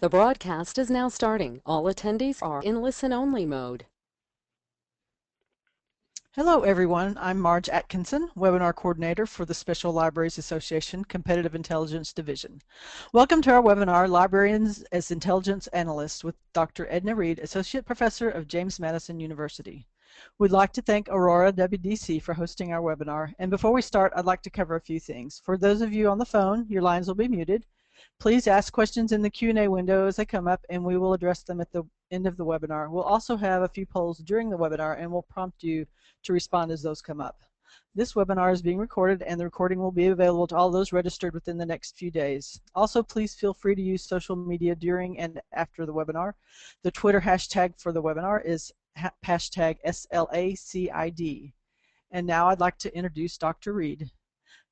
The broadcast is now starting. All attendees are in listen-only mode. Hello everyone, I'm Marge Atkinson, Webinar Coordinator for the Special Libraries Association Competitive Intelligence Division. Welcome to our webinar, Librarians as Intelligence Analysts, with Dr. Edna Reed, Associate Professor of James Madison University. We'd like to thank Aurora WDC for hosting our webinar, and before we start, I'd like to cover a few things. For those of you on the phone, your lines will be muted. Please ask questions in the Q&A window as they come up, and we will address them at the end of the webinar. We'll also have a few polls during the webinar, and we'll prompt you to respond as those come up. This webinar is being recorded, and the recording will be available to all those registered within the next few days. Also, please feel free to use social media during and after the webinar. The Twitter hashtag for the webinar is hashtag SLACID. And now I'd like to introduce Dr. Reed.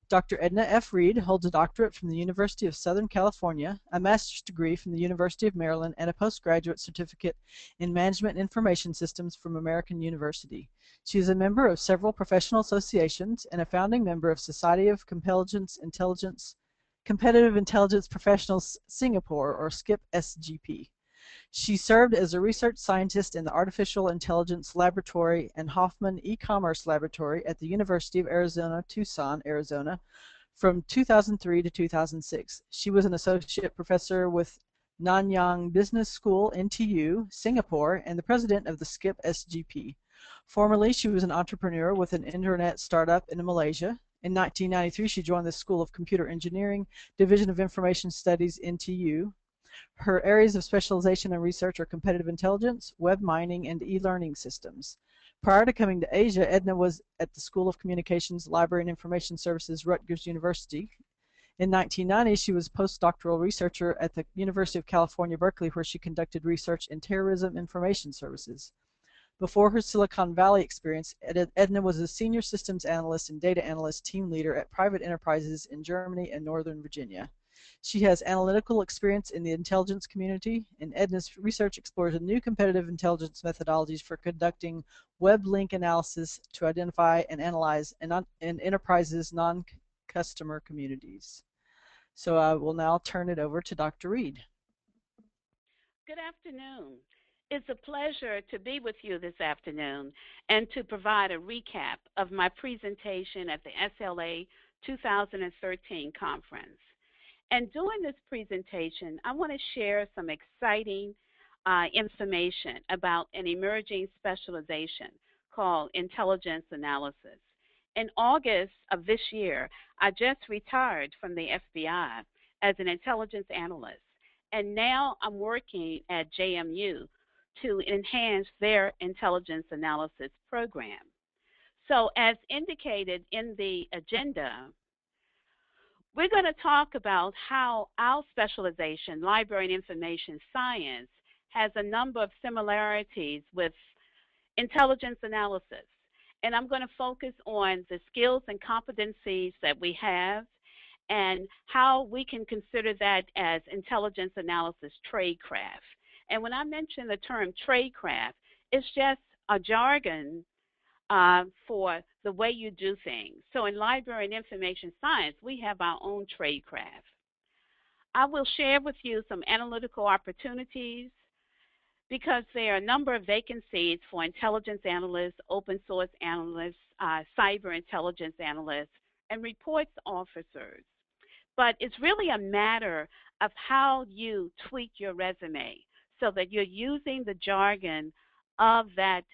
Dr. Edna F. Reed holds a doctorate from the University of Southern California, a master's degree from the University of Maryland, and a postgraduate certificate in Management Information Systems from American University. She is a member of several professional associations and a founding member of Society of Competitive Intelligence Professionals Singapore, or SKIP SGP. She served as a research scientist in the Artificial Intelligence Laboratory and Hoffman E-Commerce Laboratory at the University of Arizona, Tucson, Arizona, from 2003 to 2006. She was an associate professor with Nanyang Business School, NTU, Singapore, and the president of the SKIP SGP. Formerly, she was an entrepreneur with an internet startup in Malaysia. In 1993, she joined the School of Computer Engineering, Division of Information Studies, NTU. Her areas of specialization and research are competitive intelligence, web mining, and e-learning systems. Prior to coming to Asia, Edna was at the School of Communications, Library and Information Services, Rutgers University. In 1990, she was a postdoctoral researcher at the University of California, Berkeley, where she conducted research in terrorism information services. Before her Silicon Valley experience, Edna was a senior systems analyst and data analyst team leader at private enterprises in Germany and Northern Virginia. She has analytical experience in the intelligence community, and Edna's research explores new competitive intelligence methodologies for conducting web link analysis to identify and analyze in enterprises' non-customer communities. So I will now turn it over to Dr. Reed. Good afternoon. It's a pleasure to be with you this afternoon and to provide a recap of my presentation at the SLA 2013 conference. And during this presentation, I want to share some exciting information about an emerging specialization called intelligence analysis. In August of this year, I just retired from the FBI as an intelligence analyst, and now I'm working at JMU to enhance their intelligence analysis program. So as indicated in the agenda, we're going to talk about how our specialization, Library and Information Science, has a number of similarities with intelligence analysis. And I'm going to focus on the skills and competencies that we have and how we can consider that as intelligence analysis tradecraft. And when I mention the term tradecraft, it's just a jargon for the way you do things. So in Library and Information Science, we have our own tradecraft. I will share with you some analytical opportunities because there are a number of vacancies for intelligence analysts, open source analysts, cyber intelligence analysts, and reports officers. But it's really a matter of how you tweak your resume so that you're using the jargon of that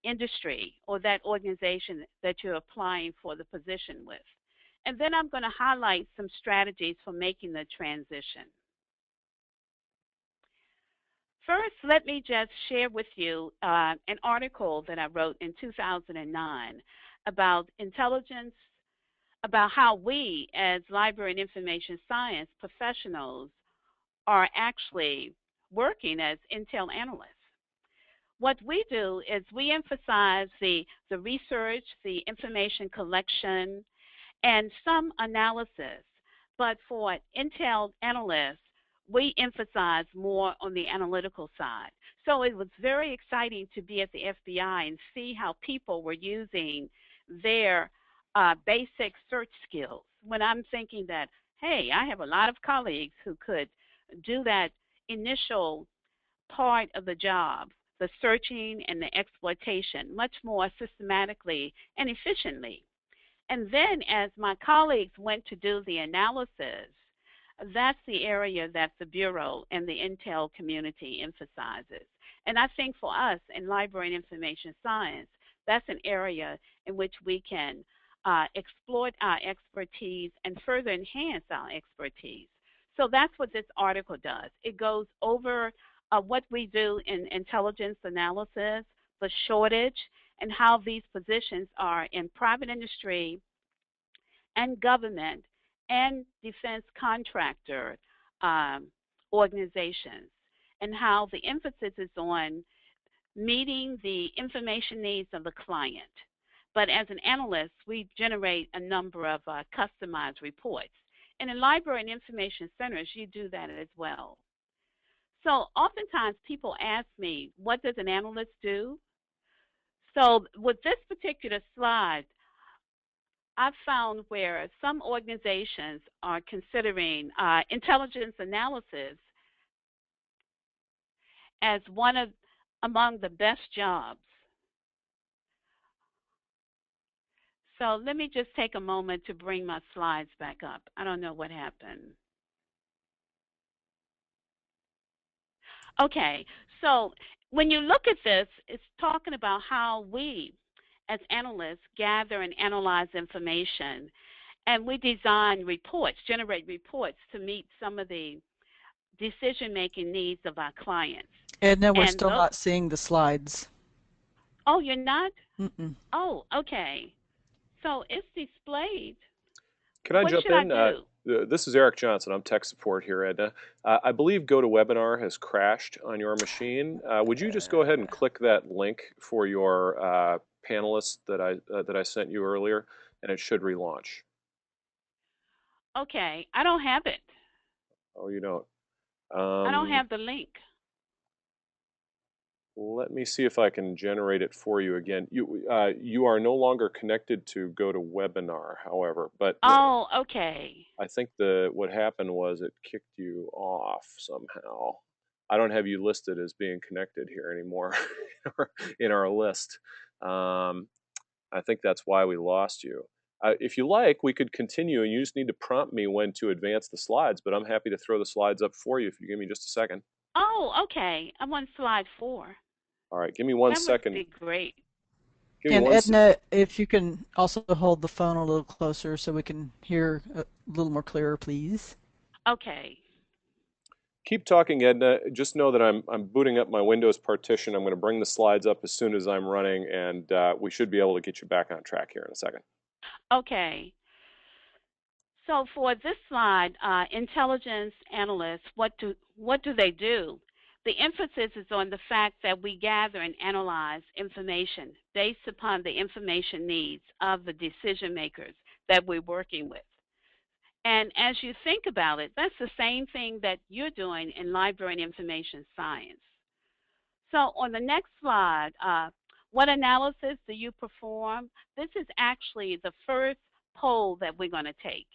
industry or that organization that you're applying for the position with. And then I'm going to highlight some strategies for making the transition. First, let me just share with you an article that I wrote in 2009 about intelligence, about how we as Library and Information Science professionals are actually working as Intel analysts. What we do is we emphasize the research, the information collection, and some analysis. But for Intel analysts, we emphasize more on the analytical side. So it was very exciting to be at the FBI and see how people were using their basic search skills. When I'm thinking that, hey, I have a lot of colleagues who could do that initial part of the job, the searching and the exploitation, much more systematically and efficiently. And then as my colleagues went to do the analysis, that's the area that the Bureau and the Intel community emphasizes. And I think for us in library and information science, that's an area in which we can exploit our expertise and further enhance our expertise. So that's what this article does. It goes over what we do in intelligence analysis, the shortage, and how these positions are in private industry and government and defense contractor um, organizations, and how the emphasis is on meeting the information needs of the client. But as an analyst, we generate a number of customized reports. And in library and information centers, you do that as well. So oftentimes people ask me, what does an analyst do? So with this particular slide, I've found where some organizations are considering intelligence analysis as one of among the best jobs. So let me just take a moment to bring my slides back up. I don't know what happened. Okay, so when you look at this, it's talking about how we, as analysts, gather and analyze information, and we design reports, generate reports to meet some of the decision-making needs of our clients. Edna, we're And still not seeing the slides. oh, you're not? Mm-mm. Oh, okay. So it's displayed. Can I What jump should I in? do? This is Eric Johnson. I'm tech support here, Edna. I believe GoToWebinar has crashed on your machine. Would you just go ahead and click that link for your panelists that I sent you earlier, and it should relaunch. Okay, I don't have it. Oh, you don't. I don't have the link. Let me see if I can generate it for you again. You are no longer connected to GoToWebinar, however, but Oh, okay. I think what happened was it kicked you off somehow. I don't have you listed as being connected here anymore in our list. I think that's why we lost you. If you like, we could continue, and you just need to prompt me when to advance the slides, but I'm happy to throw the slides up for you if you give me just a second. Oh, okay. I'm on slide 4. All right, give me one That second. would be great. Give me And one Edna, if you can also hold the phone a little closer so we can hear a little more clearer, please. Okay. Keep talking, Edna. Just know that I'm booting up my Windows partition. I'm going to bring the slides up as soon as I'm running, and we should be able to get you back on track here in a second. Okay. So for this slide, intelligence analysts, what do they do? The emphasis is on the fact that we gather and analyze information based upon the information needs of the decision makers that we're working with. And as you think about it, that's the same thing that you're doing in library and information science. So on the next slide, what analysis do you perform? This is actually the first poll that we're going to take.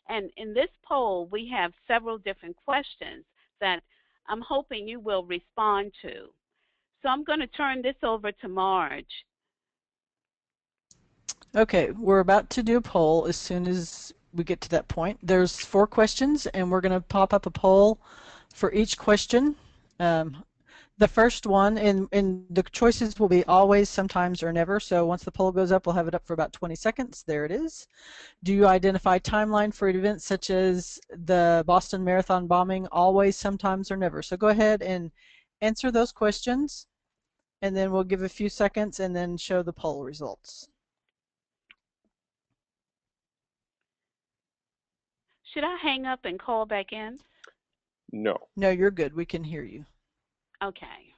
And in this poll, we have several different questions that I'm hoping you will respond to. So I'm going to turn this over to Marge. Okay, we're about to do a poll as soon as we get to that point. There's 4 questions, and we're going to pop up a poll for each question. The first one, and the choices will be always, sometimes, or never. So once the poll goes up, we'll have it up for about 20 seconds. There it is. Do you identify timeline for events such as the Boston Marathon bombing, always, sometimes, or never? So go ahead and answer those questions, and then we'll give a few seconds and then show the poll results. Should I hang up and call back in? No. No, you're good. We can hear you. Okay.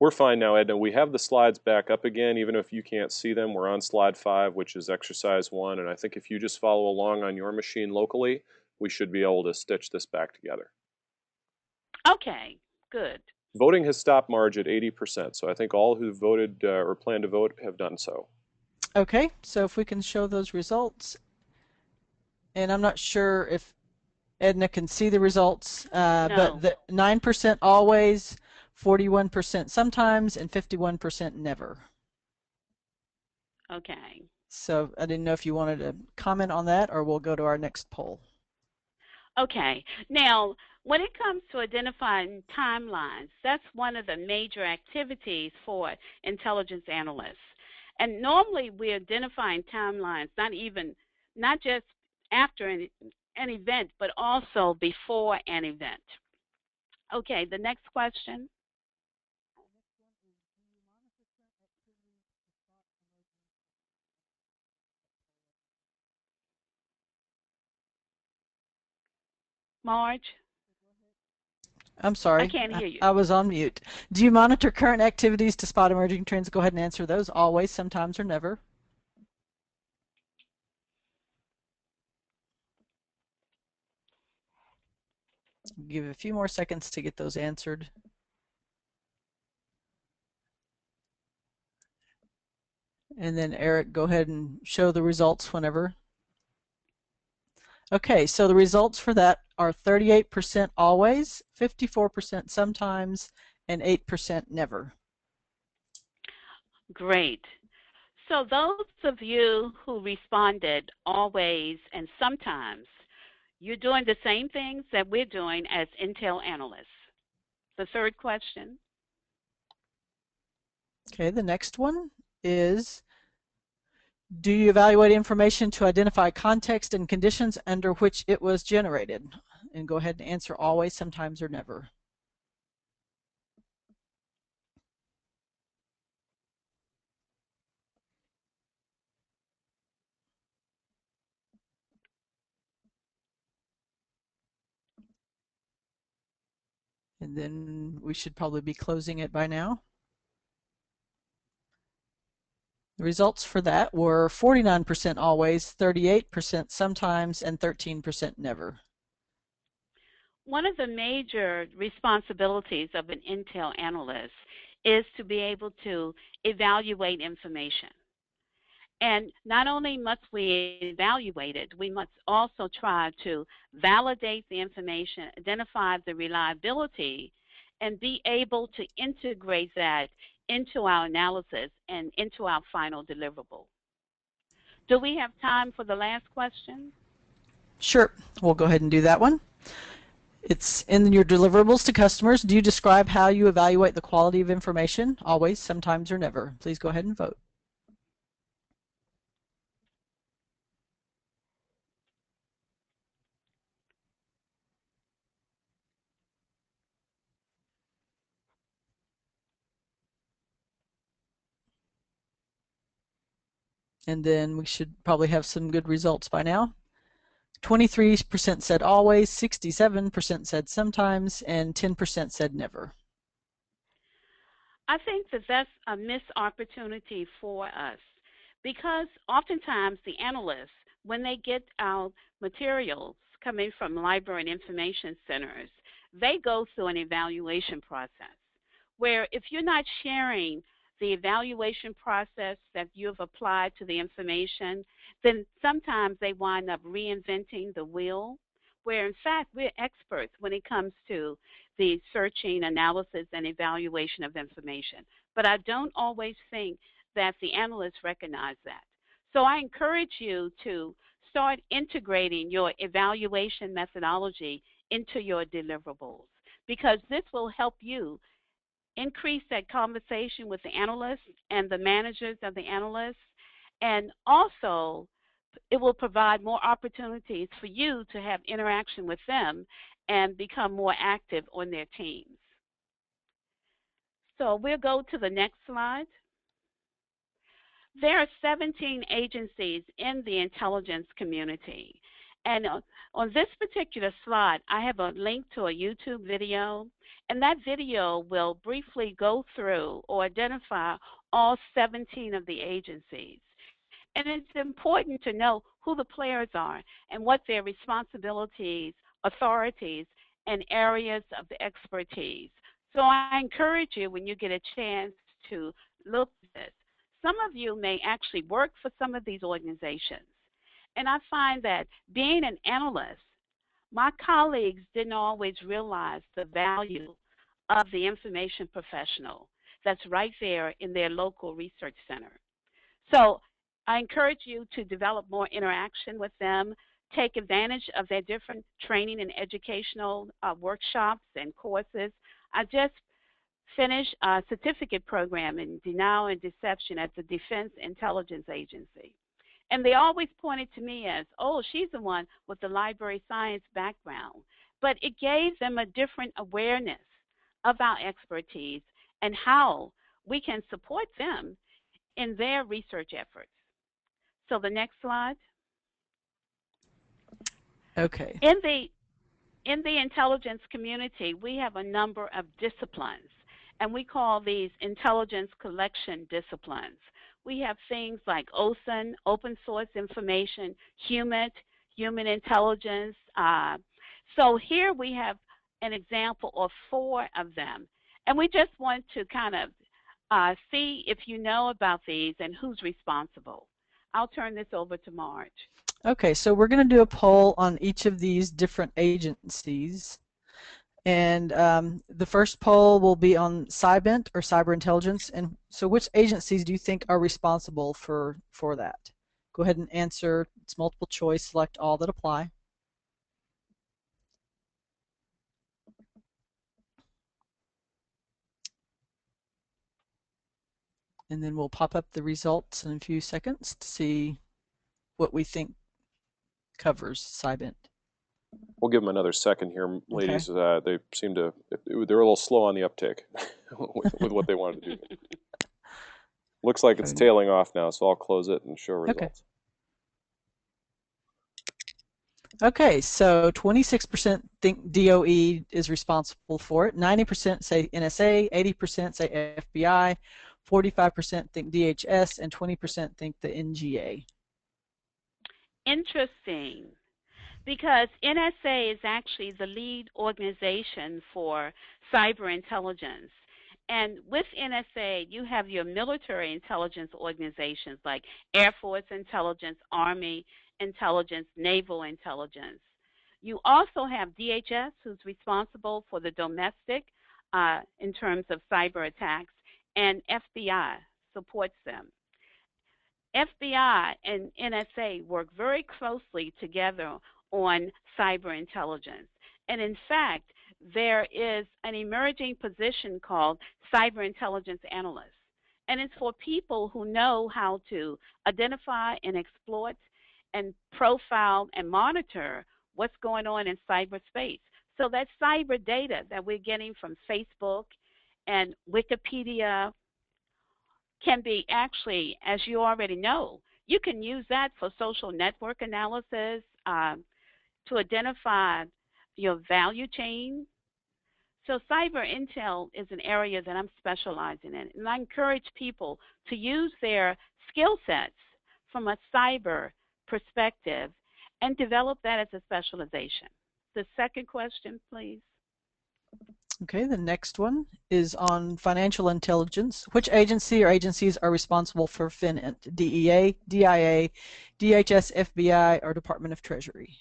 We're fine now, Edna. We have the slides back up again, even if you can't see them. We're on slide 5, which is exercise 1, and I think if you just follow along on your machine locally, we should be able to stitch this back together. Okay, good. Voting has stopped, Marge, at 80%, so I think all who voted or plan to vote have done so. Okay, so if we can show those results. And I'm not sure if Edna can see the results, No. but the 9% always, 41% sometimes, and 51% never. Okay. So I didn't know if you wanted to comment on that, or we'll go to our next poll. Okay. Now, when it comes to identifying timelines, that's one of the major activities for intelligence analysts. And normally we're identifying timelines, not just after an event, but also before an event. Okay, the next question. Marge? I'm sorry. I can't hear you. I was on mute. Do you monitor current activities to spot emerging trends? Go ahead and answer those. Always, sometimes, or never. Give a few more seconds to get those answered. And then Eric, go ahead and show the results whenever. Okay, so the results for that are 38% always, 54% sometimes, and 8% never. Great. So those of you who responded always and sometimes, you're doing the same things that we're doing as Intel analysts. The third question. Okay, the next one is, do you evaluate information to identify context and conditions under which it was generated? And go ahead and answer always, sometimes, or never. And then we should probably be closing it by now. The results for that were 49% always, 38% sometimes, and 13% never. One of the major responsibilities of an Intel analyst is to be able to evaluate information. And not only must we evaluate it, we must also try to validate the information, identify the reliability, and be able to integrate that into our analysis and into our final deliverable. Do we have time for the last question? Sure, we'll go ahead and do that one. It's in your deliverables to customers. Do you describe how you evaluate the quality of information? Always, sometimes, or never. Please go ahead and vote. And then we should probably have some good results by now. 23% said always, 67% said sometimes, and 10% said never. I think that that's a missed opportunity for us because oftentimes the analysts, when they get our materials coming from library and information centers, they go through an evaluation process where if you're not sharing the evaluation process that you've applied to the information, then sometimes they wind up reinventing the wheel, where in fact we're experts when it comes to the searching, analysis, and evaluation of information. But I don't always think that the analysts recognize that. So I encourage you to start integrating your evaluation methodology into your deliverables because this will help you increase that conversation with the analysts and the managers of the analysts, and also it will provide more opportunities for you to have interaction with them and become more active on their teams. So we'll go to the next slide. There are 17 agencies in the intelligence community. And on this particular slide, I have a link to a YouTube video, and that video will briefly go through or identify all 17 of the agencies. And it's important to know who the players are and what their responsibilities, authorities, and areas of the expertise. So I encourage you when you get a chance to look at this. Some of you may actually work for some of these organizations. And I find that being an analyst my colleagues didn't always realize the value of the information professional that's right there in their local research center. So I encourage you to develop more interaction with them, take advantage of their different training and educational workshops and courses. I just finished a certificate program in denial and deception at the Defense Intelligence Agency. And they always pointed to me as, oh, she's the one with the library science background. But it gave them a different awareness of our expertise and how we can support them in their research efforts. So the next slide. Okay. In the intelligence community, we have a number of disciplines, and we call these intelligence collection disciplines. We have things like OSIN, open source information, HUMINT, human intelligence. So here we have an example of 4 of them, and we just want to kind of see if you know about these and who's responsible. I'll turn this over to Marge. Okay, so we're going to do a poll on each of these different agencies. And the first poll will be on CybInt or cyber intelligence. And so which agencies do you think are responsible for that? Go ahead and answer. It's multiple choice. Select all that apply. And then we'll pop up the results in a few seconds to see what we think covers CybInt. We'll give them another second here, ladies. Okay. They seem to, they're a little slow on the uptake with what they wanted to do. Looks like it's tailing off now, so I'll close it and show results. Okay, so 26% think DOE is responsible for it, 90% say NSA, 80% say FBI, 45% think DHS, and 20% think the NGA. Interesting, because NSA is actually the lead organization for cyber intelligence. And with NSA, you have your military intelligence organizations like Air Force Intelligence, Army Intelligence, Naval Intelligence. You also have DHS, who's responsible for the domestic in terms of cyber attacks, and FBI supports them. FBI and NSA work very closely together on cyber intelligence. And in fact, there is an emerging position called cyber intelligence analyst. And it's for people who know how to identify and exploit and profile and monitor what's going on in cyberspace. So that cyber data that we're getting from Facebook and Wikipedia can be actually, as you already know, you can use that for social network analysis to identify your value chain. So cyber intel is an area that I'm specializing in, and I encourage people to use their skill sets from a cyber perspective and develop that as a specialization. The second question, please. Okay, the next one is on financial intelligence. Which agency or agencies are responsible for FinInt? DEA, DIA, DHS, FBI, or Department of Treasury?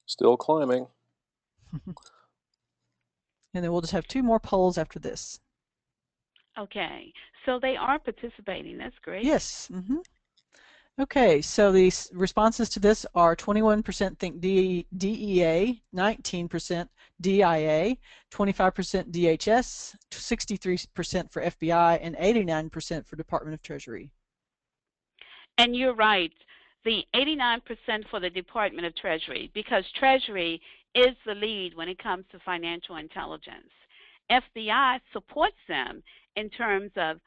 Still climbing. And then we'll just have 2 more polls after this. Okay, so they are participating. That's great. Yes. Okay, so the responses to this are 21% think DEA, 19% DIA, 25% DHS, 63% for FBI, and 89% for Department of Treasury. And you're right, the 89% for the Department of Treasury, because Treasury is the lead when it comes to financial intelligence. FBI supports them in terms of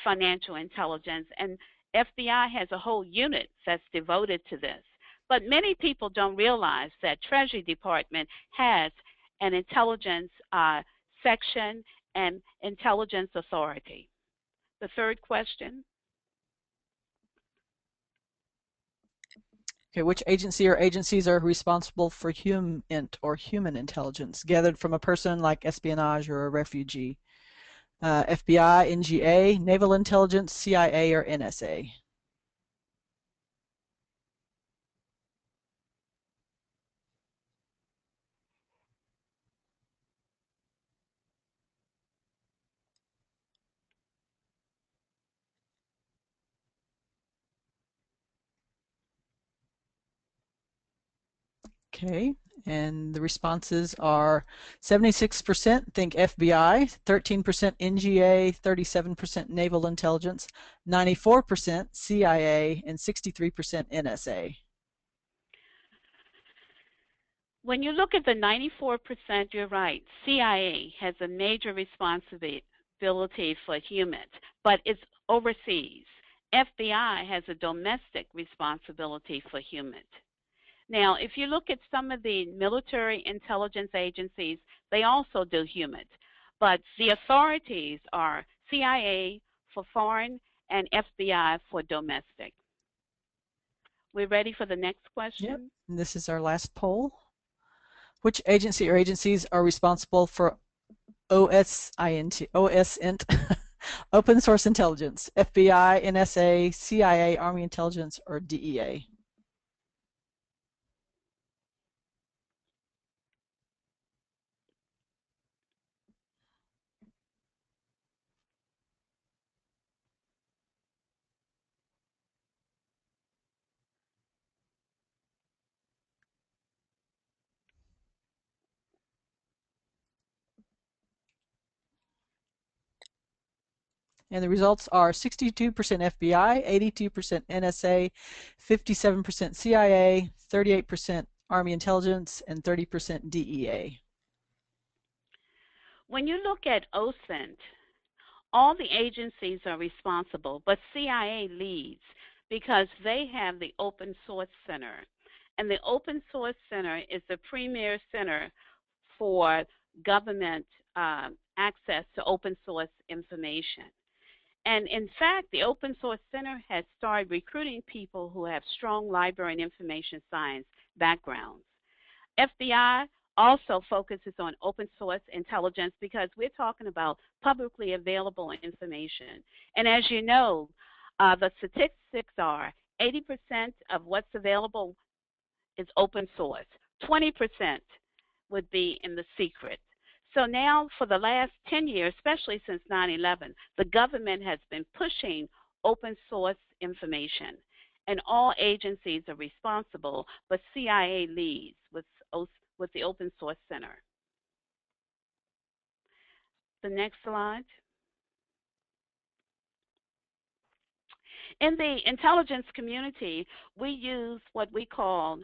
financial intelligence, and FBI has a whole unit that's devoted to this. But many people don't realize that Treasury Department has an intelligence section and intelligence authority. The third question. Okay, which agency or agencies are responsible for human intelligence gathered from a person like espionage or a refugee? FBI, NGA, Naval Intelligence, CIA, or NSA? Okay, and the responses are 76% think FBI, 13% NGA, 37% Naval Intelligence, 94% CIA, and 63% NSA. When you look at the 94%, you're right. CIA has a major responsibility for humans, but it's overseas. FBI has a domestic responsibility for humans. Now, if you look at some of the military intelligence agencies, they also do humans, but the authorities are CIA for foreign and FBI for domestic. We're ready for the next question? Yep, and this is our last poll. Which agency or agencies are responsible for OSINT, open source intelligence? FBI, NSA, CIA, Army Intelligence, or DEA? And the results are 62% FBI, 82% NSA, 57% CIA, 38% Army Intelligence, and 30% DEA. When you look at OSINT, all the agencies are responsible, but CIA leads because they have the Open Source Center. And the Open Source Center is the premier center for government access to open source information. And in fact, the Open Source Center has started recruiting people who have strong library and information science backgrounds. FBI also focuses on open source intelligence because we're talking about publicly available information. And as you know, the statistics are 80% of what's available is open source. 20% would be in the secret. So now for the last 10 years, especially since 9/11, the government has been pushing open source information. And all agencies are responsible, but CIA leads with the Open Source Center. The next slide. In the intelligence community, we use what we call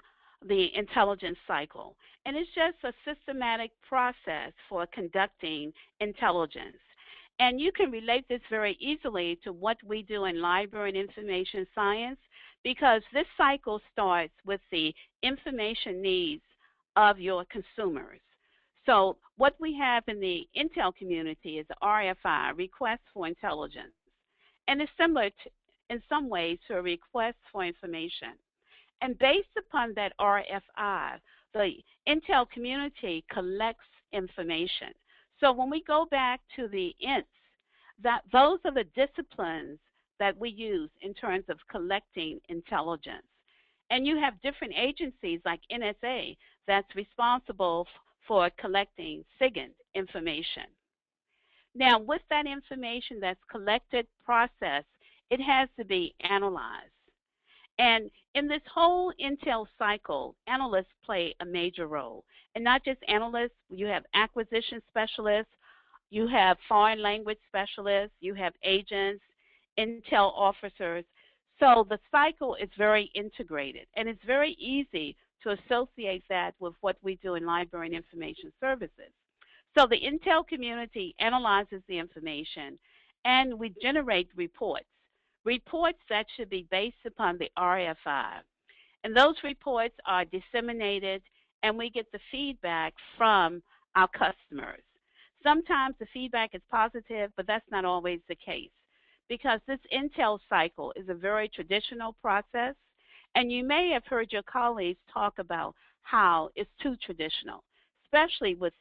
the intelligence cycle. And it's just a systematic process for conducting intelligence. And you can relate this very easily to what we do in library and information science because this cycle starts with the information needs of your consumers. So what we have in the Intel community is RFI, Request for Intelligence. And it's similar in some ways to a request for information. And based upon that RFI, the Intel community collects information. So when we go back to the INTs, those are the disciplines that we use in terms of collecting intelligence. And you have different agencies like NSA that's responsible for collecting SIGINT information. Now, with that information that's collected, processed, it has to be analyzed. And in this whole Intel cycle, analysts play a major role. And not just analysts, you have acquisition specialists, you have foreign language specialists, you have agents, Intel officers. So the cycle is very integrated, and it's very easy to associate that with what we do in library and information services. So the Intel community analyzes the information, and we generate reports that should be based upon the RFI. And those reports are disseminated, and we get the feedback from our customers. Sometimes the feedback is positive, but that's not always the case because this Intel cycle is a very traditional process, and you may have heard your colleagues talk about how it's too traditional, especially with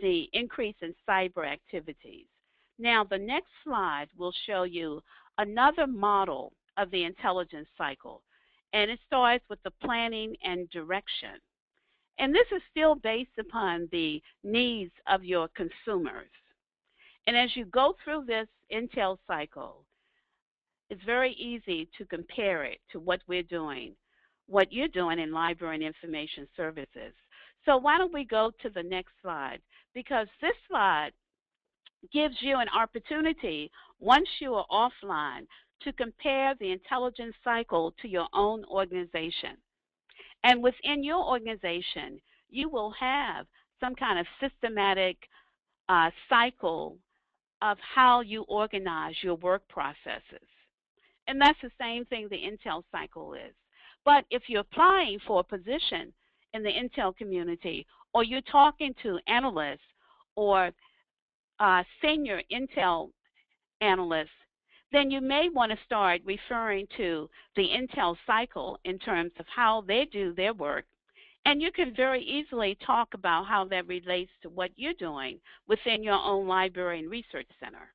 the increase in cyber activities. Now, the next slide will show you another model of the intelligence cycle, and it starts with the planning and direction. And this is still based upon the needs of your consumers. And as you go through this Intel cycle, it's very easy to compare it to what what you're doing in library and information services. So why don't we go to the next slide? Because this slide gives you an opportunity, once you are offline, to compare the intelligence cycle to your own organization. And within your organization, you will have some kind of systematic cycle of how you organize your work processes. And that's the same thing the Intel cycle is. But if you're applying for a position in the Intel community, or you're talking to analysts or senior Intel analysts, then you may want to start referring to the Intel cycle in terms of how they do their work. And you can very easily talk about how that relates to what you're doing within your own library and research center.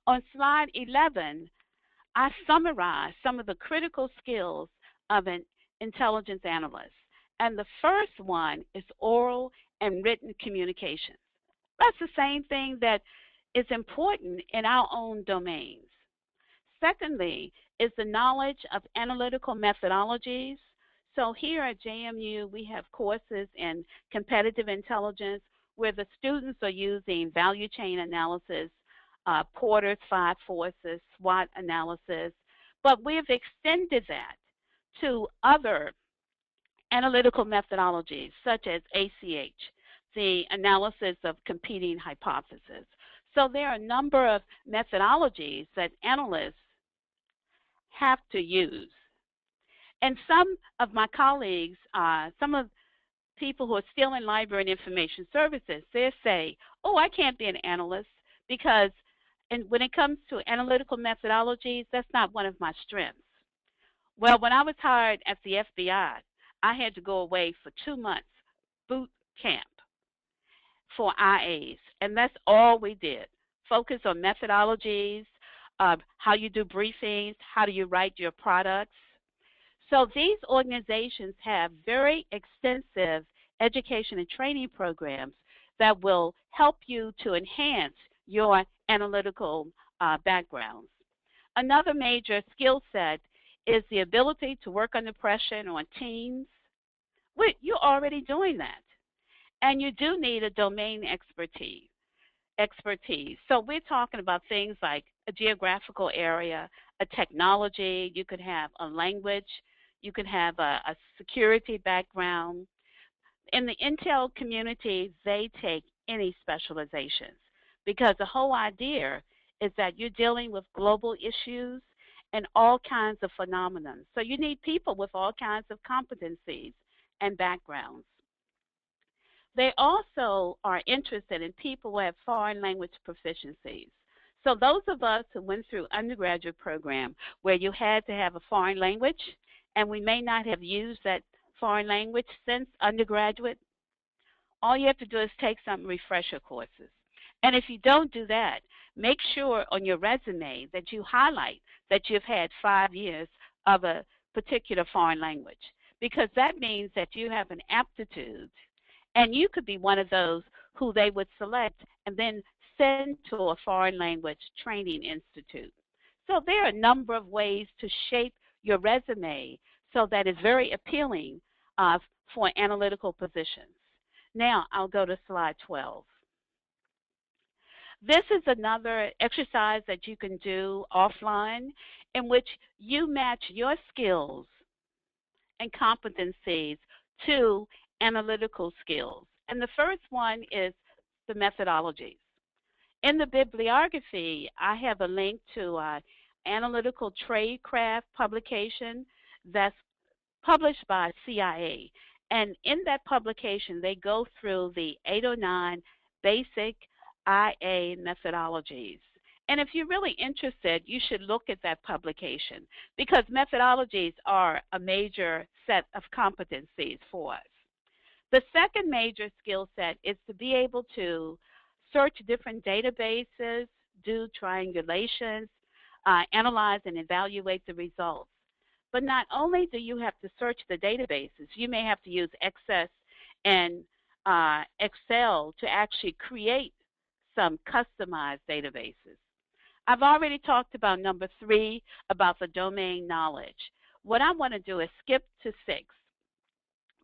On slide 11, I summarize some of the critical skills of an intelligence analyst. And the first one is oral and written communication. That's the same thing that is important in our own domains. Secondly, is the knowledge of analytical methodologies. So here at JMU, we have courses in competitive intelligence where the students are using value chain analysis, Porter's 5 forces, SWOT analysis, but we've extended that to other analytical methodologies such as ACH, the analysis of competing hypotheses. So there are a number of methodologies that analysts have to use. And some of my colleagues, some of people who are still in library and information services, they say, oh, I can't be an analyst because when it comes to analytical methodologies, that's not one of my strengths. Well, when I was hired at the FBI, I had to go away for 2 months, boot camp for IAs, and that's all we did. Focus on methodologies, how you do briefings, how do you write your products. So these organizations have very extensive education and training programs that will help you to enhance your analytical backgrounds. Another major skill set is the ability to work under pressure and on teams. You're already doing that. And you do need a domain expertise. So we're talking about things like a geographical area, a technology, you could have a language, you could have a security background. In the Intel community, they take any specializations because the whole idea is that you're dealing with global issues and all kinds of phenomena. So you need people with all kinds of competencies and backgrounds. They also are interested in people who have foreign language proficiencies. So those of us who went through undergraduate program where you had to have a foreign language, and we may not have used that foreign language since undergraduate, all you have to do is take some refresher courses. And if you don't do that, make sure on your resume that you highlight that you've had 5 years of a particular foreign language, because that means that you have an aptitude, and you could be one of those who they would select and then send to a foreign language training institute. So there are a number of ways to shape your resume so that it's very appealing for analytical positions. Now I'll go to slide 12. This is another exercise that you can do offline in which you match your skills and competencies to analytical skills. And the first one is the methodologies. In the bibliography, I have a link to Analytical Tradecraft publication that's published by CIA. And in that publication, they go through the 809 basic IA methodologies. And if you're really interested, you should look at that publication because methodologies are a major set of competencies for us. The second major skill set is to be able to search different databases, do triangulations, analyze and evaluate the results. But not only do you have to search the databases, you may have to use Access and Excel to actually create some customized databases. I've already talked about number 3, about the domain knowledge. What I want to do is skip to 6,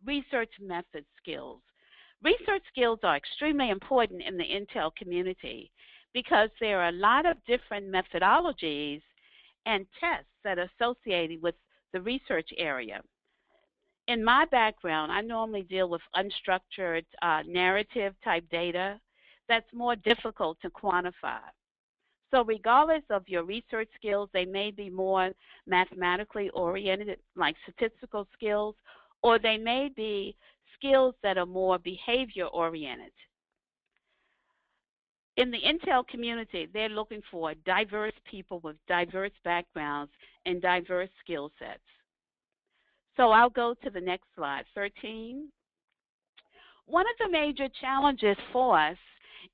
research method skills. Research skills are extremely important in the Intel community because there are a lot of different methodologies and tests that are associated with the research area. In my background, I normally deal with unstructured narrative type data that's more difficult to quantify. So regardless of your research skills, they may be more mathematically oriented, like statistical skills, or they may be skills that are more behavior oriented. In the Intel community, they're looking for diverse people with diverse backgrounds and diverse skill sets. So I'll go to the next slide, 13. One of the major challenges for us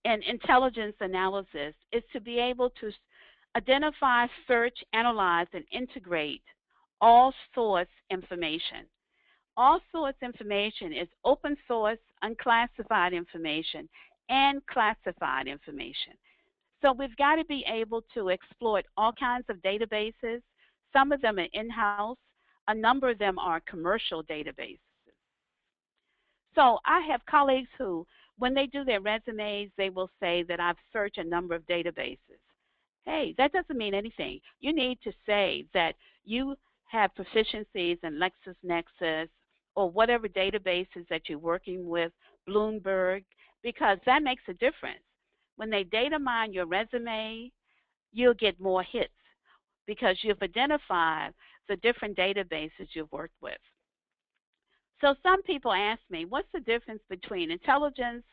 in intelligence analysis is to be able to identify, search, analyze, and integrate all source information. All source information is open source, unclassified information, and classified information. So we've got to be able to exploit all kinds of databases. Some of them are in-house. A number of them are commercial databases. So I have colleagues who, when they do their resumes, they will say that I've searched a number of databases. Hey, that doesn't mean anything. You need to say that you have proficiencies in LexisNexis or whatever databases that you're working with, Bloomberg, because that makes a difference. When they data mine your resume, you'll get more hits because you've identified the different databases you've worked with. So some people ask me, what's the difference between intelligence,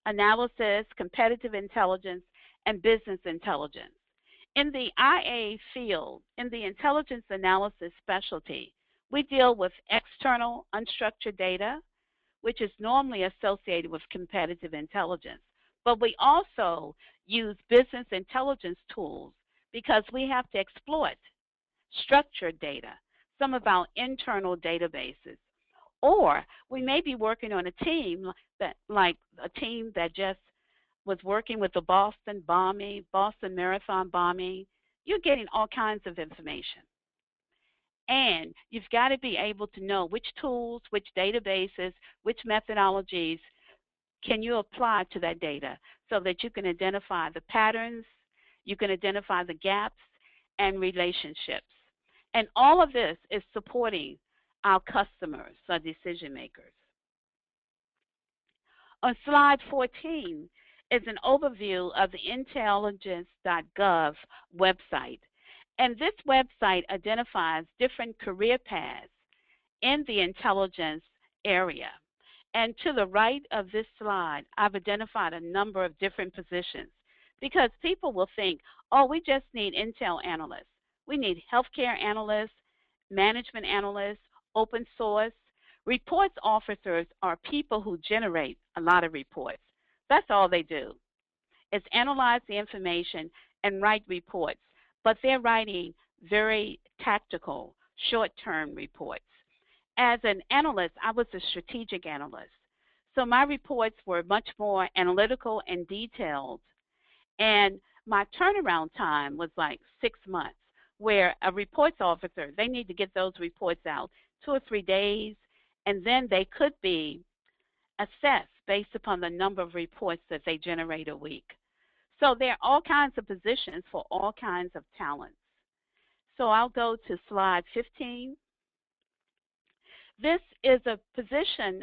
analysis, competitive intelligence, and business intelligence? In the IA field, in the intelligence analysis specialty, we deal with external unstructured data, which is normally associated with competitive intelligence. But we also use business intelligence tools because we have to exploit structured data, some of our internal databases. Or we may be working on a team that just was working with the Boston Marathon bombing. You're getting all kinds of information. And you've got to be able to know which tools, which databases, which methodologies can you apply to that data so that you can identify the patterns, you can identify the gaps and relationships. And all of this is supporting our customers, our decision makers. On slide 14 is an overview of the intelligence.gov website. And this website identifies different career paths in the intelligence area. And to the right of this slide, I've identified a number of different positions because people will think, oh, we just need Intel analysts. We need healthcare analysts, management analysts, open source. Reports officers are people who generate a lot of reports. That's all they do, is analyze the information and write reports. But they're writing very tactical, short-term reports. As an analyst, I was a strategic analyst. So my reports were much more analytical and detailed. And my turnaround time was like 6 months, where a reports officer, they need to get those reports out 2 or 3 days, and then they could be assessed based upon the number of reports that they generate a week. So there are all kinds of positions for all kinds of talents. So I'll go to slide 15. This is a position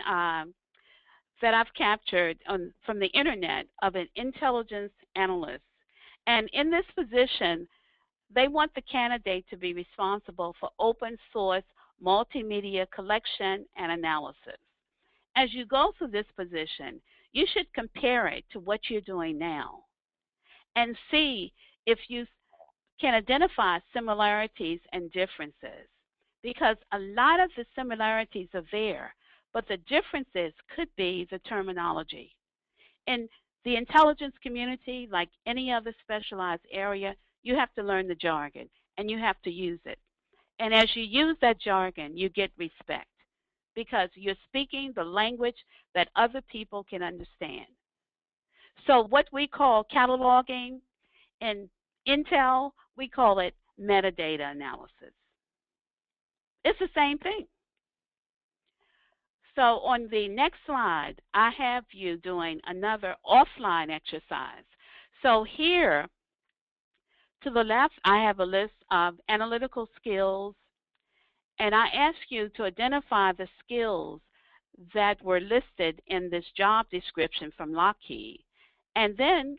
that I've captured from the internet of an intelligence analyst. And in this position, they want the candidate to be responsible for open source multimedia collection and analysis. As you go through this position, you should compare it to what you're doing now and see if you can identify similarities and differences, because a lot of the similarities are there, but the differences could be the terminology. In the intelligence community, like any other specialized area, you have to learn the jargon and you have to use it. And as you use that jargon, you get respect because you're speaking the language that other people can understand. So, what we call cataloging in Intel, we call it metadata analysis. It's the same thing. So, on the next slide, I have you doing another offline exercise. So, here to the left, I have a list of analytical skills, and I ask you to identify the skills that were listed in this job description from Lockheed, and then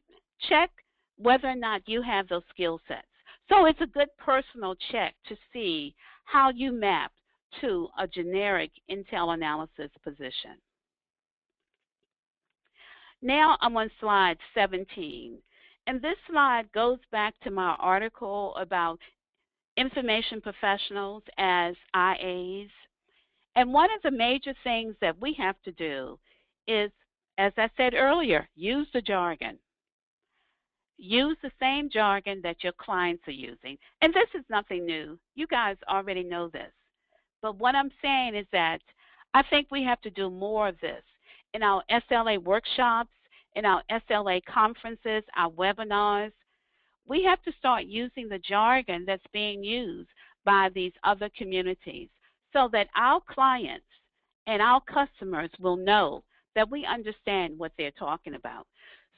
check whether or not you have those skill sets. So it's a good personal check to see how you map to a generic Intel analysis position. Now I'm on slide 17, and this slide goes back to my article about information professionals as IAs. And one of the major things that we have to do is, as I said earlier, use the jargon. Use the same jargon that your clients are using. And this is nothing new. You guys already know this. But what I'm saying is that I think we have to do more of this in our SLA workshops, in our SLA conferences, our webinars. We have to start using the jargon that's being used by these other communities so that our clients and our customers will know that we understand what they're talking about.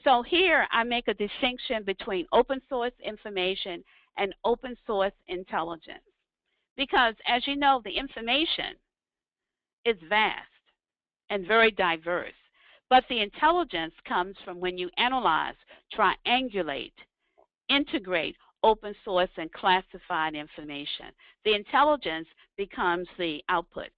So here I make a distinction between open source information and open source intelligence. Because as you know, the information is vast and very diverse. But the intelligence comes from when you analyze, triangulate, integrate open source and classified information. The intelligence becomes the output.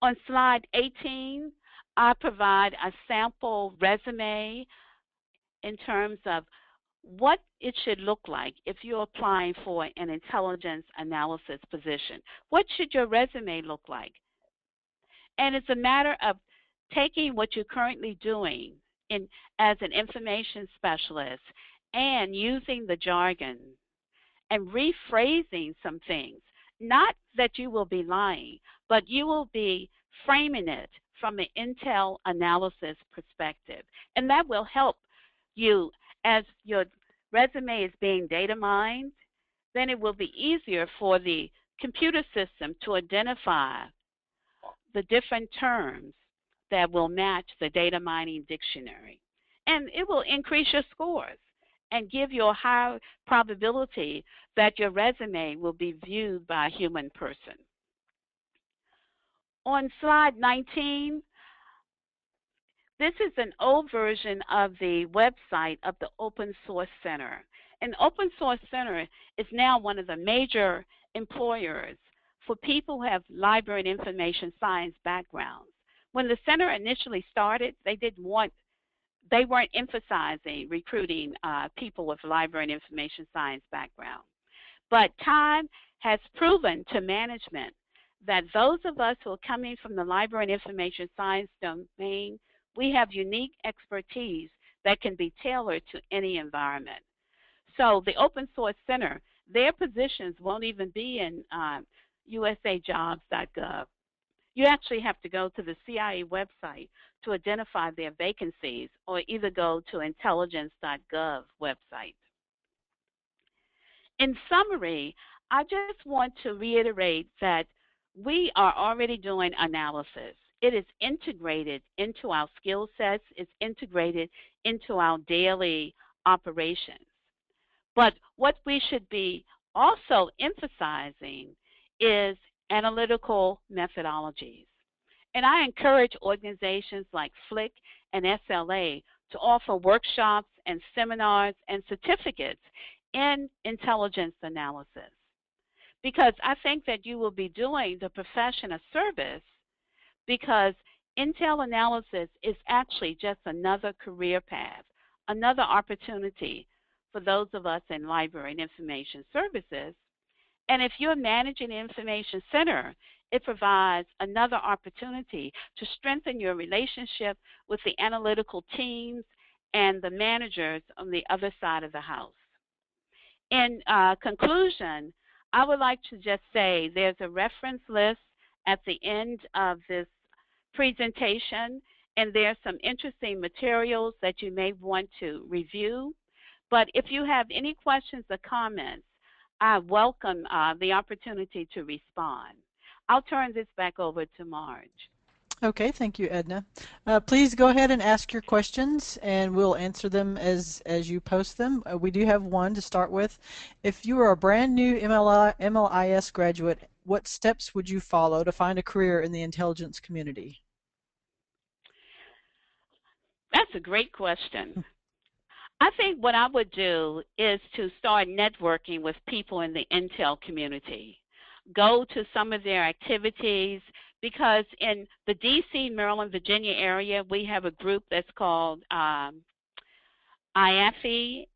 On slide 18, I provide a sample resume in terms of what it should look like if you're applying for an intelligence analysis position. What should your resume look like? And it's a matter of taking what you're currently doing as an information specialist and using the jargon and rephrasing some things. Not that you will be lying, but you will be framing it from an Intel analysis perspective. And that will help you as your resume is being data mined, then it will be easier for the computer system to identify the different terms that will match the data mining dictionary. And it will increase your scores and give you a higher probability that your resume will be viewed by a human person. On slide 19, this is an old version of the website of the Open Source Center. And Open Source Center is now one of the major employers for people who have library and information science backgrounds. When the center initially started, they weren't emphasizing recruiting people with library and information science background. But time has proven to management that those of us who are coming from the library and information science domain, we have unique expertise that can be tailored to any environment. So the Open Source Center, their positions won't even be in usajobs.gov. You actually have to go to the CIA website to identify their vacancies or either go to intelligence.gov website. In summary, I just want to reiterate that we are already doing analysis. It is integrated into our skill sets. It's integrated into our daily operations. But what we should be also emphasizing is analytical methodologies. And I encourage organizations like FLIC and SLA to offer workshops and seminars and certificates in intelligence analysis. Because I think that you will be doing the profession a service because Intel analysis is actually just another career path, another opportunity for those of us in library and information services. And if you're managing an information center, it provides another opportunity to strengthen your relationship with the analytical teams and the managers on the other side of the house. In conclusion, I would like to just say there's a reference list at the end of this presentation, and there's some interesting materials that you may want to review. But if you have any questions or comments, I welcome the opportunity to respond. I'll turn this back over to Marge. Okay, thank you, Edna. Please go ahead and ask your questions, and we'll answer them as you post them. We do have one to start with. If you are a brand new MLIS graduate, what steps would you follow to find a career in the intelligence community? That's a great question. I think what I would do is to start networking with people in the Intel community. Go to some of their activities, because in the DC, Maryland, Virginia area, we have a group that's called IAFE.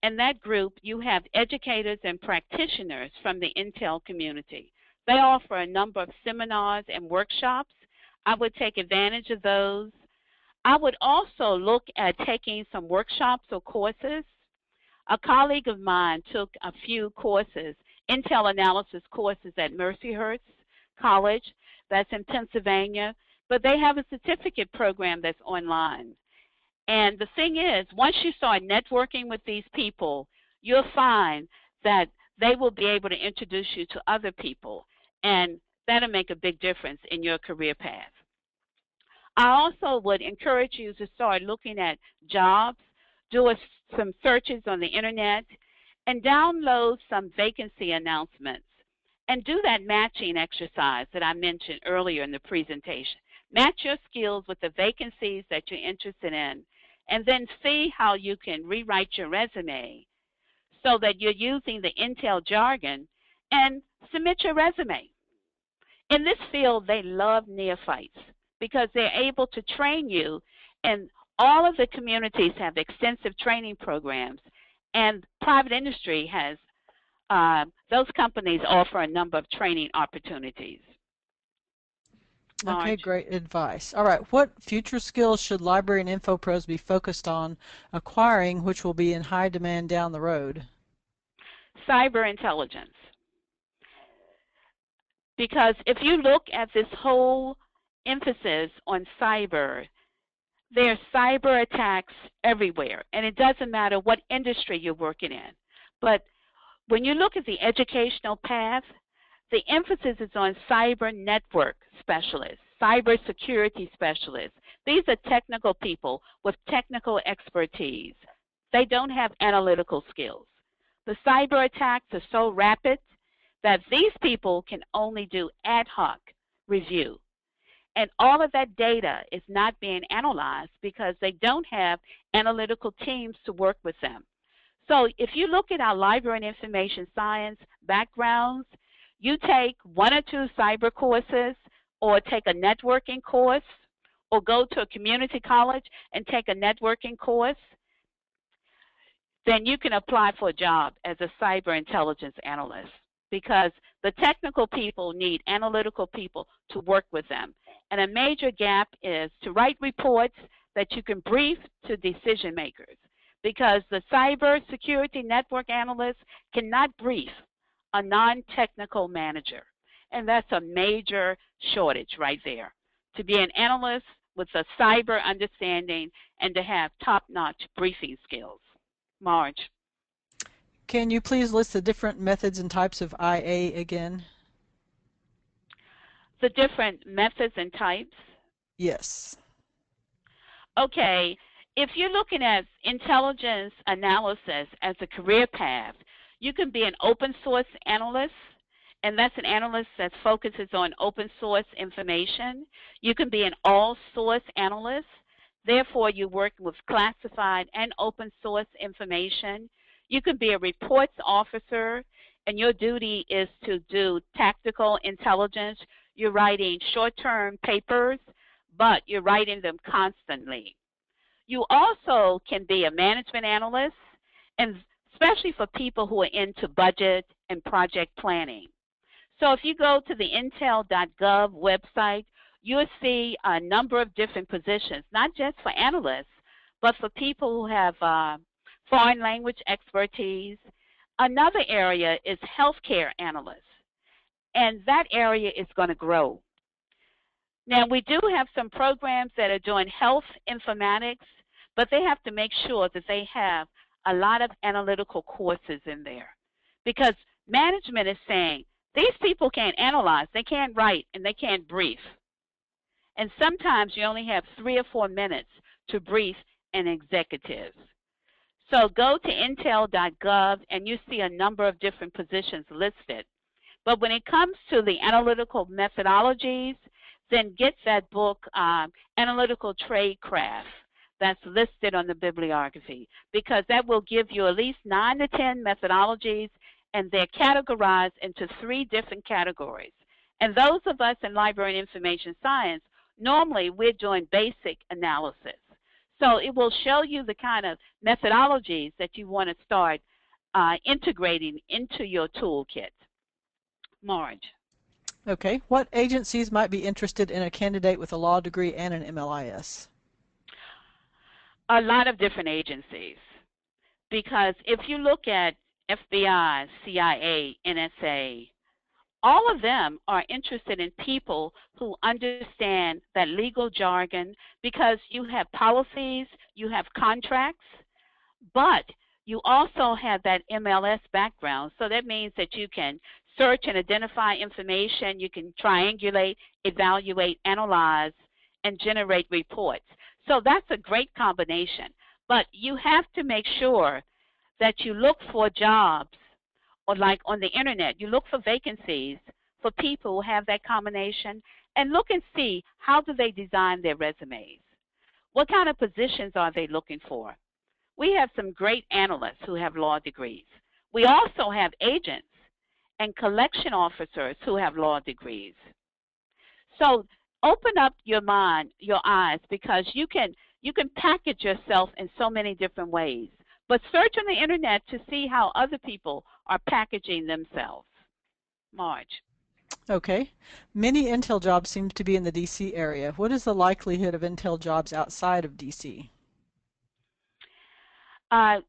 In that group, you have educators and practitioners from the Intel community. They offer a number of seminars and workshops. I would take advantage of those. I would also look at taking some workshops or courses. A colleague of mine took a few courses, Intel analysis courses at Mercyhurst College, that's in Pennsylvania, but they have a certificate program that's online. And the thing is, once you start networking with these people, you'll find that they will be able to introduce you to other people, and that'll make a big difference in your career path. I also would encourage you to start looking at jobs, do some searches on the internet, and download some vacancy announcements. And do that matching exercise that I mentioned earlier in the presentation. Match your skills with the vacancies that you're interested in, and then see how you can rewrite your resume so that you're using the Intel jargon, and submit your resume. In this field, they love neophytes because they're able to train you, and all of the communities have extensive training programs, and private industry has those companies offer a number of training opportunities. Marge. Okay, great advice. All right, what future skills should library and info pros be focused on acquiring, which will be in high demand down the road? Cyber intelligence. Because if you look at this whole emphasis on cyber, there are cyber attacks everywhere, and it doesn't matter what industry you're working in. But when you look at the educational path, the emphasis is on cyber network specialists, cyber security specialists. These are technical people with technical expertise. They don't have analytical skills. The cyber attacks are so rapid that these people can only do ad hoc review. And all of that data is not being analyzed because they don't have analytical teams to work with them. So if you look at our library and information science backgrounds, you take 1 or 2 cyber courses, or take a networking course, or go to a community college and take a networking course, then you can apply for a job as a cyber intelligence analyst, because the technical people need analytical people to work with them. And a major gap is to write reports that you can brief to decision makers, because the cyber security network analyst cannot brief a non-technical manager. And that's a major shortage right there, to be an analyst with a cyber understanding and to have top-notch briefing skills. Marge. Can you please list the different methods and types of IA again? The different methods and types? Yes. Okay, if you're looking at intelligence analysis as a career path, you can be an open source analyst, and that's an analyst that focuses on open source information. You can be an all source analyst, therefore you work with classified and open source information. You can be a reports officer, and your duty is to do tactical intelligence. You're writing short-term papers, but you're writing them constantly. You also can be a management analyst, and especially for people who are into budget and project planning. So if you go to the intel.gov website, you'll see a number of different positions, not just for analysts, but for people who have foreign language expertise. Another area is healthcare analysts, and that area is going to grow. Now, we do have some programs that are doing health informatics, but they have to make sure that they have a lot of analytical courses in there, because management is saying, these people can't analyze, they can't write, and they can't brief. And sometimes you only have 3 or 4 minutes to brief an executive. So go to intel.gov and you see a number of different positions listed. But when it comes to the analytical methodologies, then get that book, Analytical Tradecraft, that's listed on the bibliography, because that will give you at least 9 to 10 methodologies, and they're categorized into 3 different categories. And those of us in library and information science, normally we're doing basic analysis. So it will show you the kind of methodologies that you want to start integrating into your toolkit. Marge. Okay. What agencies might be interested in a candidate with a law degree and an MLIS? A lot of different agencies. Because if you look at FBI, CIA, NSA, all of them are interested in people who understand that legal jargon, because you have policies, you have contracts, but you also have that MLS background. So that means that you can search and identify information, you can triangulate, evaluate, analyze, and generate reports. So that's a great combination. But you have to make sure that you look for jobs, or like on the internet, you look for vacancies for people who have that combination, and look and see how do they design their resumes. What kind of positions are they looking for? We have some great analysts who have law degrees. We also have agents and collection officers who have law degrees. So open up your mind, your eyes, because you can package yourself in so many different ways. But search on the internet to see how other people are packaging themselves. Marge. Okay. Many Intel jobs seem to be in the DC area. What is the likelihood of Intel jobs outside of DC?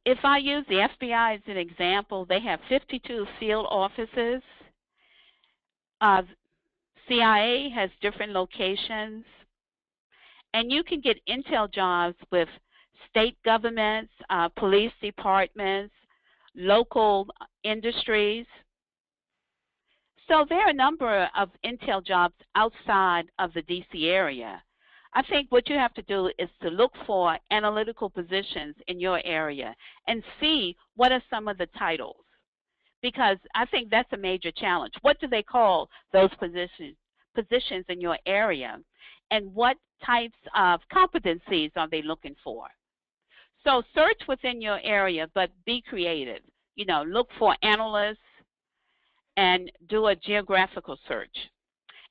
If I use the FBI as an example, they have 52 field offices. CIA has different locations. And you can get Intel jobs with state governments, police departments, local industries. So there are a number of Intel jobs outside of the DC area. I think what you have to do is to look for analytical positions in your area and see what are some of the titles, because I think that's a major challenge. What do they call those positions in your area, and what types of competencies are they looking for? So search within your area, but be creative. You know, look for analysts and do a geographical search.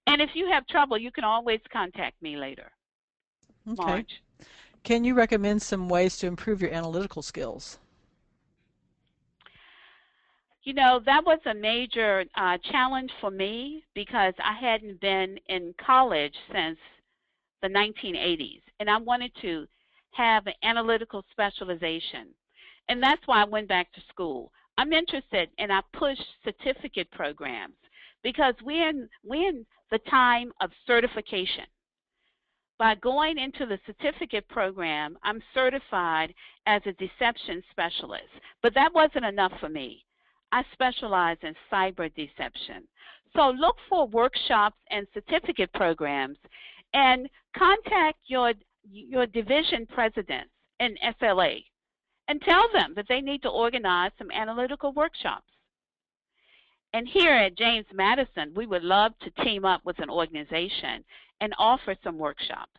And if you have trouble, you can always contact me later. Okay. Marge. Can you recommend some ways to improve your analytical skills? You know, that was a major challenge for me, because I hadn't been in college since the 1980s, and I wanted to have an analytical specialization. And that's why I went back to school. I'm interested, and I push certificate programs, because we're in the time of certification. By going into the certificate program, I'm certified as a deception specialist. But that wasn't enough for me. I specialize in cyber deception. So look for workshops and certificate programs, and contact your division presidents in SLA and tell them that they need to organize some analytical workshops. And here at James Madison, we would love to team up with an organization and offer some workshops.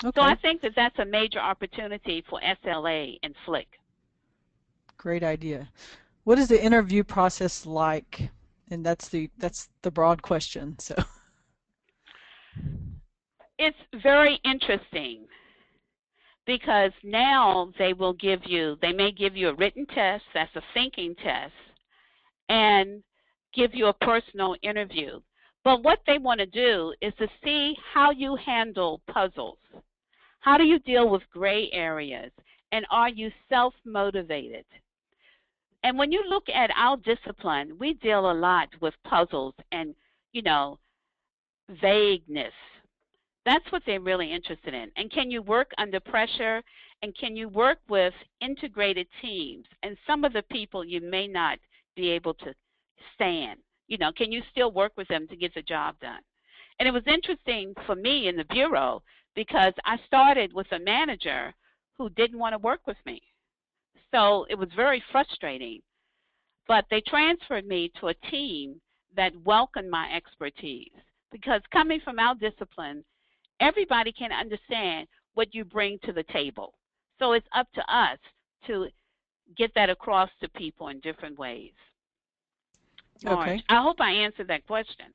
Okay. So I think that that's a major opportunity for SLA and FLIC. Great idea. What is the interview process like? And that's the broad question. So It's very interesting. because now they may give you a written test, that's a thinking test, and give you a personal interview. But what they want to do is to see how you handle puzzles. How do you deal with gray areas? And are you self-motivated? And when you look at our discipline, we deal a lot with puzzles and, vagueness. That's what they're really interested in. And can you work under pressure? And can you work with integrated teams? And some of the people you may not be able to stand. Can you still work with them to get the job done? And it was interesting for me in the bureau because I started with a manager who didn't want to work with me. So it was very frustrating. But they transferred me to a team that welcomed my expertise. Because coming from our discipline, everybody can understand what you bring to the table. So it's up to us to get that across to people in different ways. Okay. I hope I answered that question.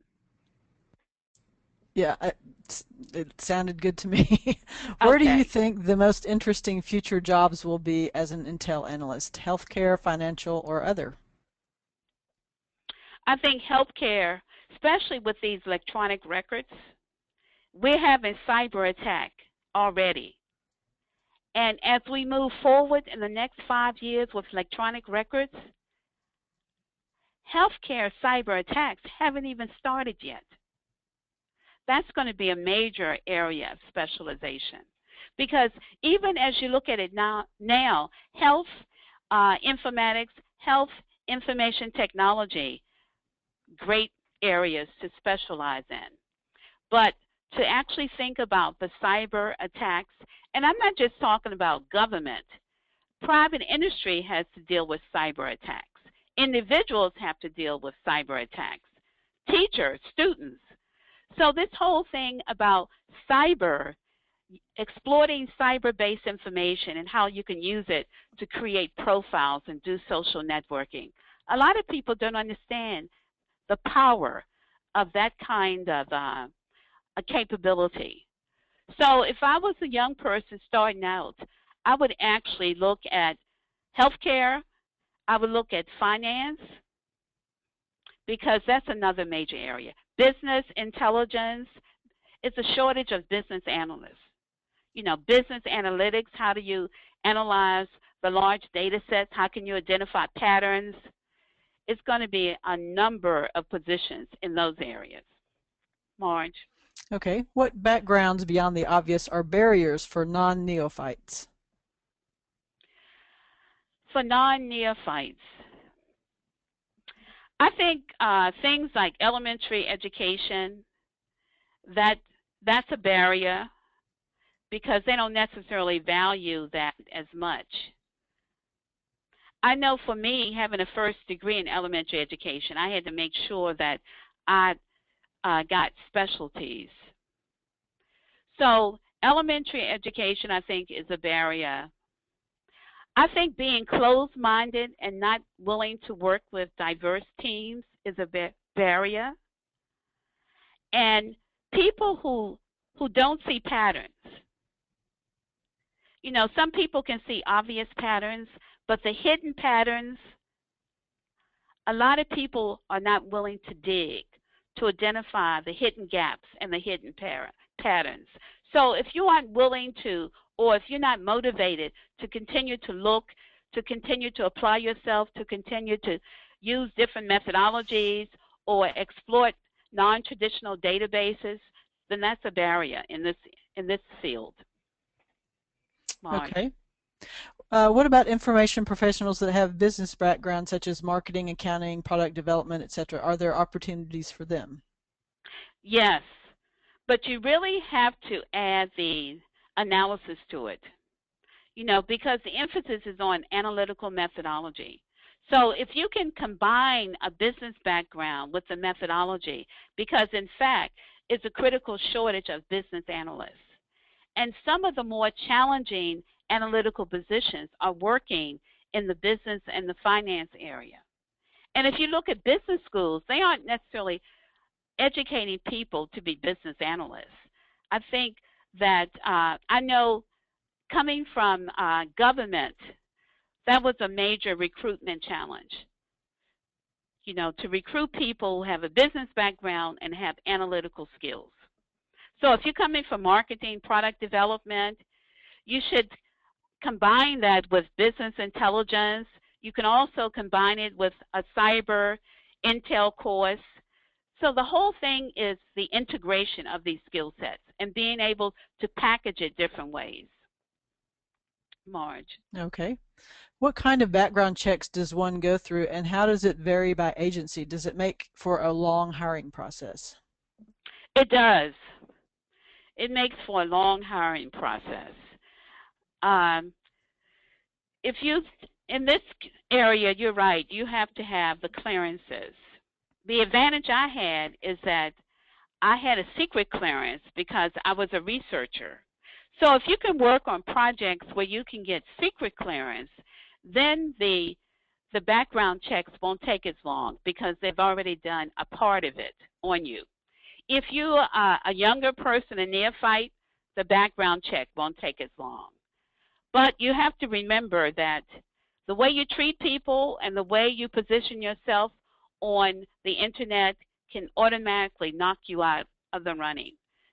Yeah, it sounded good to me. Where do you think the most interesting future jobs will be as an Intel analyst? Healthcare, financial, or other? I think healthcare, especially with these electronic records, we're having cyber attack already. And as we move forward in the next 5 years with electronic records, healthcare cyber attacks haven't even started yet. That's going to be a major area of specialization. Because even as you look at it now health informatics, health information technology, great areas to specialize in. But to actually think about the cyber attacks, and I'm not just talking about government, private industry has to deal with cyber attacks. Individuals have to deal with cyber attacks. Teachers, students. So this whole thing about cyber, exploiting cyber-based information and how you can use it to create profiles and do social networking. A lot of people don't understand the power of that kind of a capability. So if I was a young person starting out, I would actually look at healthcare, I would look at finance, because that's another major area. Business intelligence, it's a shortage of business analysts. Business analytics, how do you analyze the large data sets? How can you identify patterns? It's going to be a number of positions in those areas. Marge? Okay. What backgrounds beyond the obvious are barriers for non-neophytes? For non-neophytes, I think things like elementary education, that's a barrier because they don't necessarily value that as much. I know for me, having a first degree in elementary education, I had to make sure that I got specialties. So elementary education, I think, is a barrier. I think being closed-minded and not willing to work with diverse teams is a barrier. And people who don't see patterns. Some people can see obvious patterns, but the hidden patterns, a lot of people are not willing to dig to identify the hidden gaps and the hidden patterns. So if you aren't willing to, or if you're not motivated to continue to look, to continue to apply yourself, to continue to use different methodologies or exploit non-traditional databases, then that's a barrier in this field. Marge. Okay. What about information professionals that have business backgrounds such as marketing, accounting, product development, etc.? Are there opportunities for them? Yes, but you really have to add the analysis to it, because the emphasis is on analytical methodology. So if you can combine a business background with the methodology, because in fact, it's a critical shortage of business analysts. And some of the more challenging analytical positions are working in the business and the finance area. And if you look at business schools, they aren't necessarily educating people to be business analysts. I think that I know coming from government, that was a major recruitment challenge. You know, to recruit people who have a business background and have analytical skills. So if you're coming from marketing, product development, you should combine that with business intelligence. You can also combine it with a cyber intel course. So the whole thing is the integration of these skill sets and being able to package it different ways. Marge. Okay. What kind of background checks does one go through, and how does it vary by agency? Does it make for a long hiring process? It does. It makes for a long hiring process. If you, in this area, you're right, you have to have the clearances. The advantage I had is that I had a secret clearance because I was a researcher. So if you can work on projects where you can get secret clearance, then the background checks won't take as long because they've already done a part of it on you. If you are a younger person, a neophyte, the background check won't take as long. But you have to remember that the way you treat people and the way you position yourself on the internet can automatically knock you out of the running,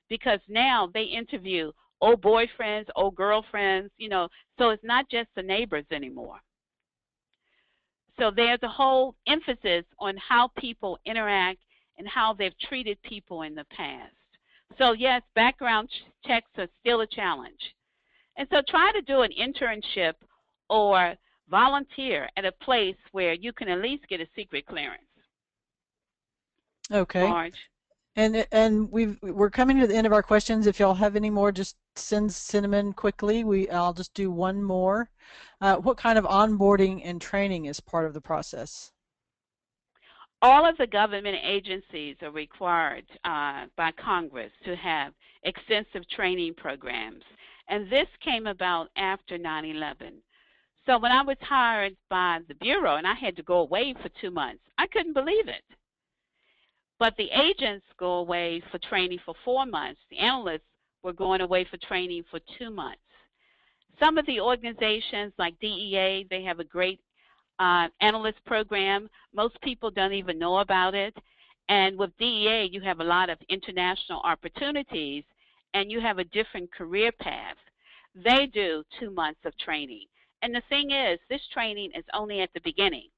because now they interview old boyfriends, old girlfriends, you know, so it's not just the neighbors anymore. So there's a whole emphasis on how people interact and how they've treated people in the past. So yes, background checks are still a challenge. And so try to do an internship or volunteer at a place where you can at least get a secret clearance. Okay. Marge. And we're coming to the end of our questions. If y'all have any more, just send them in quickly. I'll just do one more. What kind of onboarding and training is part of the process? All of the government agencies are required by Congress to have extensive training programs. And this came about after 9/11. So when I was hired by the Bureau and I had to go away for 2 months, I couldn't believe it. But the agents go away for training for 4 months. The analysts were going away for training for 2 months. Some of the organizations like DEA, they have a great analyst program. Most people don't even know about it. And with DEA, you have a lot of international opportunities and you have a different career path. They do 2 months of training. And the thing is, this training is only at the beginning.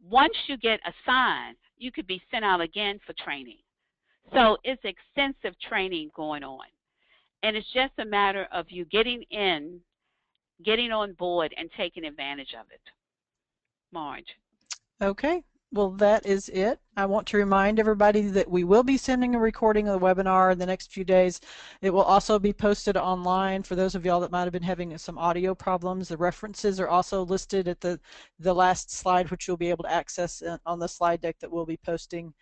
Once you get assigned, you could be sent out again for training. So it's extensive training going on. And it's just a matter of you getting on board and taking advantage of it. Marge. Okay. Well, that is it. I want to remind everybody that we will be sending a recording of the webinar in the next few days. It will also be posted online for those of y'all that might have been having some audio problems. The references are also listed at the last slide, which you'll be able to access on the slide deck that we'll be posting.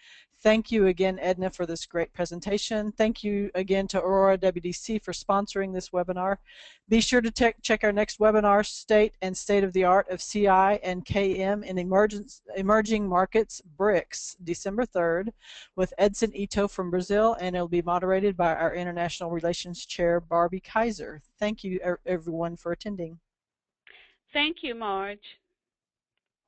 Thank you again, Edna, for this great presentation. Thank you again to Aurora WDC for sponsoring this webinar. Be sure to check our next webinar, State and State of the Art of CI and KM in Emerging Markets, BRICS, December 3rd, with Edson Ito from Brazil, and it'll be moderated by our International Relations Chair, Barbie Kaiser. Thank you, everyone, for attending. Thank you, Marge.